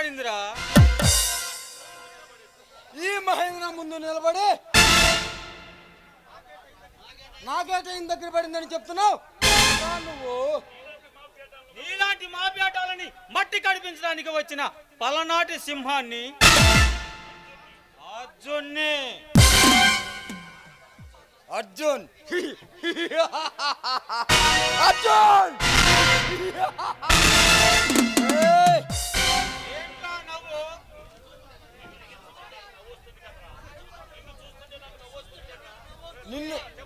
మారిందిరా. ఈ మహేంద్ర ముందు నిలబడి నాకేటైన దగ్గర పడిందని చెప్తున్నావు నువ్వు. నీలాంటి మాపేటాలని మట్టి కడిపించడానికి వచ్చిన పలనాటి సింహాన్ని అర్జున్ని. అర్జున్ అర్జున్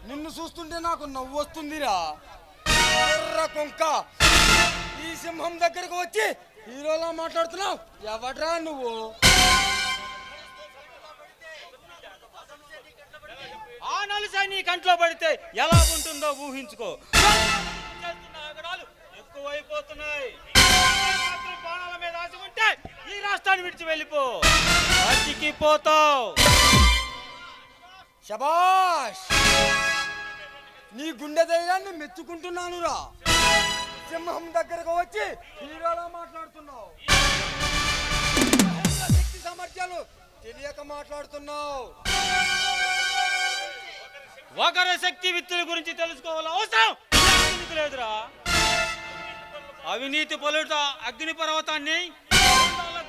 నిన్ను చూస్తుంటే నాకు నవ్వు వస్తుందిరా. ఎర్ర కొంక ఈ సింహం దగ్గరకు వచ్చి హీరోలా మాట్లాడుతున్నావు. ఎవడ్రా నువ్వు? ఆ నలుసై నీ కంట్లో పడితే ఎలా ఉంటుందో ఊహించుకో. ఎక్కువైపోతున్నాయి. బాణాల మీద ఆశ ఉంటే ఈ రాష్ట్రాన్ని విడిచి వెళ్ళిపో, బతికిపోతావు. శబాష్, నీ గుండె ధైర్యాన్ని మెచ్చుకుంటున్నానురా. సింహం దగ్గరకు వచ్చి హీరోలా మాట్లాడుతున్నావు. శక్తి సామర్థ్యాలు తెలియక మాట్లాడుతున్నావు. ఒకరి శక్తి విత్తుల గురించి తెలుసుకోవాలని అవసరం లేదురా. అవినీతి పలుట అగ్ని పర్వతాన్ని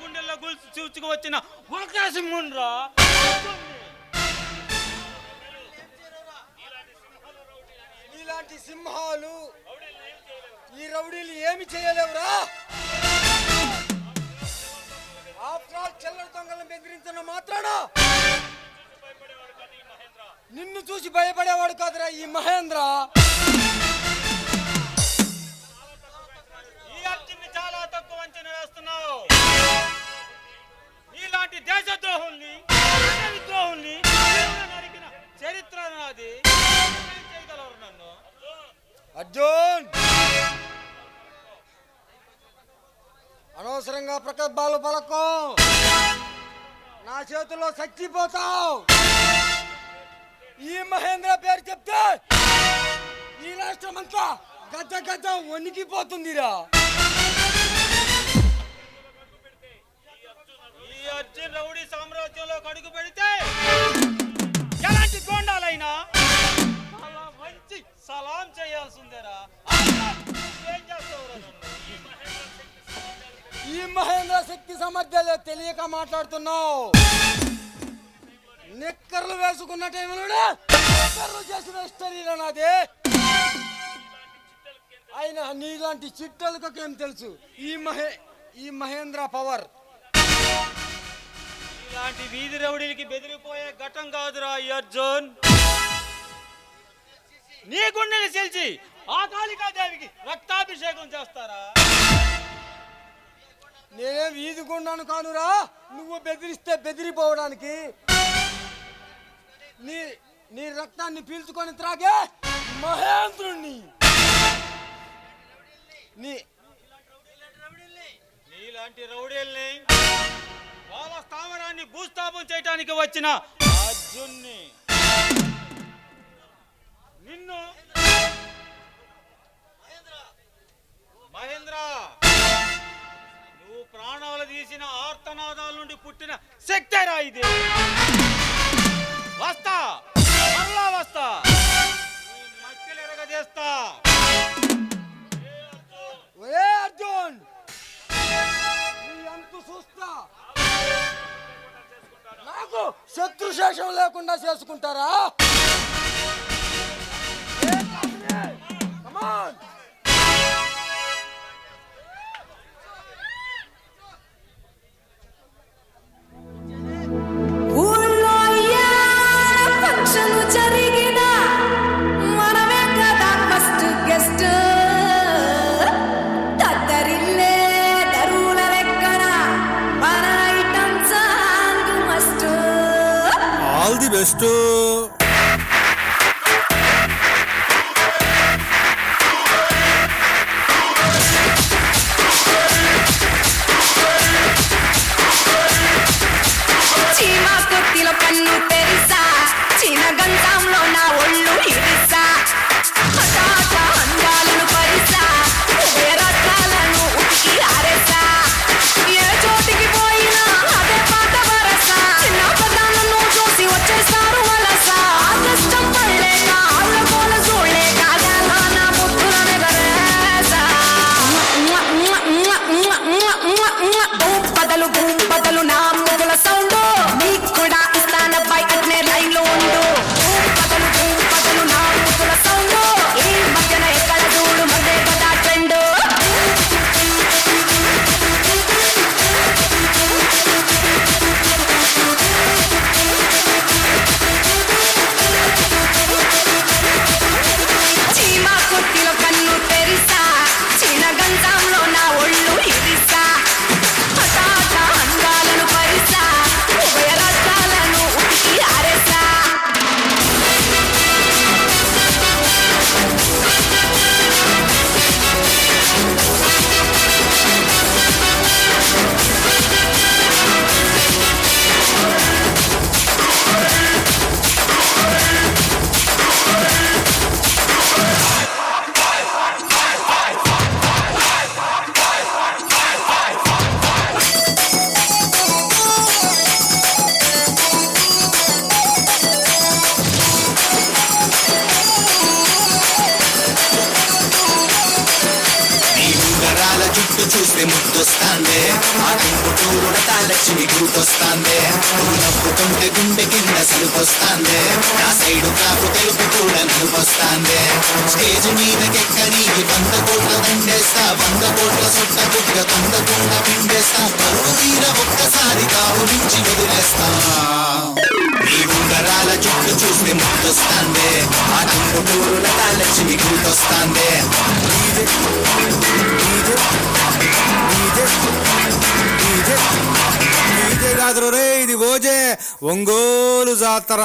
గుండెల్లో గుల్చి చూచుకు వచ్చిన ఒక సింహున్రా. ఇలాంటి సింహాలు ఈ రౌడీలు ఏమి చేయలేవురా. ఆఫ్టర్ ఆల్ చిల్లర దొంగలను బెదిరించిన మాత్రాన నిన్ను చూసి భయపడేవాడు కాదురా ఈ మహేంద్ర. ఈ అర్జున్ని చాలా తక్కువ అంచనా వేస్తున్నావు. నీలాంటి దేశద్రోహుల్ని విద్రోహుల్ని నరికిన చరిత్ర నాది. చేయగలరు నన్ను? అర్జున్, అనవసరంగా ప్రకల్పాలు పలకో. నా చేతుల్లో చచ్చిపోతావు. ఈ మహేంద్ర పేరు చెప్తే ఈ రాష్ట్రం అంతా గద్ద గద్ద వణికిపోతుందిరా. ఈ అర్జున్ రౌడీ సామ్రాజ్యంలో అడుగు పెడితే ఎలాంటి గోండాలైనా అలా మంచి సలాం చేయాల్సిందేరా. ఏం చేస్తావురా నన్ను? ఈ మహేంద్ర శక్తి సామర్థ్యాలు తెలియక మాట్లాడుతున్నావు. నిక్కర్లు వేసుకున్న టైంలో నిక్కర్లు చేసిన హిస్టరీలో నాదే. అయినా నీలాంటి చిట్టలకేం తెలుసు ఈ మహేంద్ర పవర్. ఇలాంటి వీధి రౌడీలకి బెదిరిపోయే ఘటం కాదురా ఈ అర్జున్. నీ గుండెని చీల్చి ఆ కాళికాదేవికి రక్తాభిషేకం చేస్తారా? నేనే వీధి గుండాను కానురా నువ్వు బెదిరిస్తే బెదిరిపోవడానికి. నీ రక్తాన్ని పీల్చుకొని త్రాగే మహేంద్రుణ్ణి. నీలాంటి రౌడీల్ని వాళ్ళ స్థావరాన్ని భూస్థాపం చేయడానికి వచ్చిన అర్జున్ని నిన్ను మహేంద్ర నువ్వు ప్రాణాలు తీసిన ఆర్తనాదాల నుండి పుట్టిన శక్తిరా ఇది. వస్తా, మరలా వస్తా, మధ్యలో ఎరగదేస్తా. ఒరే అర్జున్, నీ అంతు చూస్తా. నాకు శత్రుశేషం లేకుండా చేసుకుంటారా? కమాన్. All the best. చీమా కొత్తిలో కన్ను తెరిసా, చీన గంధంలో నా ఒళ్ళు ఇరిసా, హఠాట అందాలను పరిసా, ఉభయ రత్నాలను ఉతికి ఆరేసా, ఏ చోటికి పోయి చుట్టూ చూస్తే ముద్దొస్తాందే ఆ టెంపుటూరు లక్ష్మి గుర్తొస్తాందే నువ్వు నవ్వుతుంటే గుండె కింద సలుపొస్తాందే నా సైడు కాపు తెలుపు కూడా నలుపొస్తాందే స్టేజ్ మీదకెక్కని 100 కోట్ల దండేస్తా 100 కోట్ల సొట్ట గుడ్డ తొందకుండా పిండేస్తా పరువు తీర ఒక్కసారి కావు నుంచి వదిలేస్తా నీ ఉంగరాల చుట్టూ చూస్తే ముద్దొస్తాందే ఆ టెంపుటూరు లక్ష్మి గుర్తొస్తాందే కాదు రే ఇది ఓజే ఒంగోలు జాతర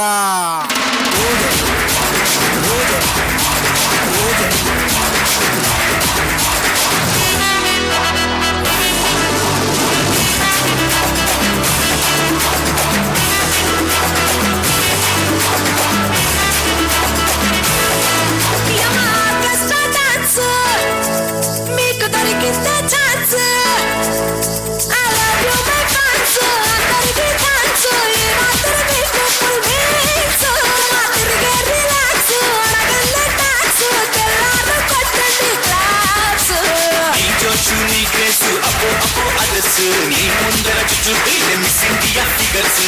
మీకు దొరికిందే chance I love you my fans అందరికీ థాంక్స్ ఈ రాత్రి మీకు ఫుల్ మీక్స్ మాదిరిగా రిలాక్స్ అడగండి టాక్స్ తెల్లారు కొట్టండి క్లాప్స్ నీ జోషు నీ గ్రేసు అపో అపో అదర్స్ నీ ముందర చుట్టూ మిస్ ఇండియా ఫిగర్స్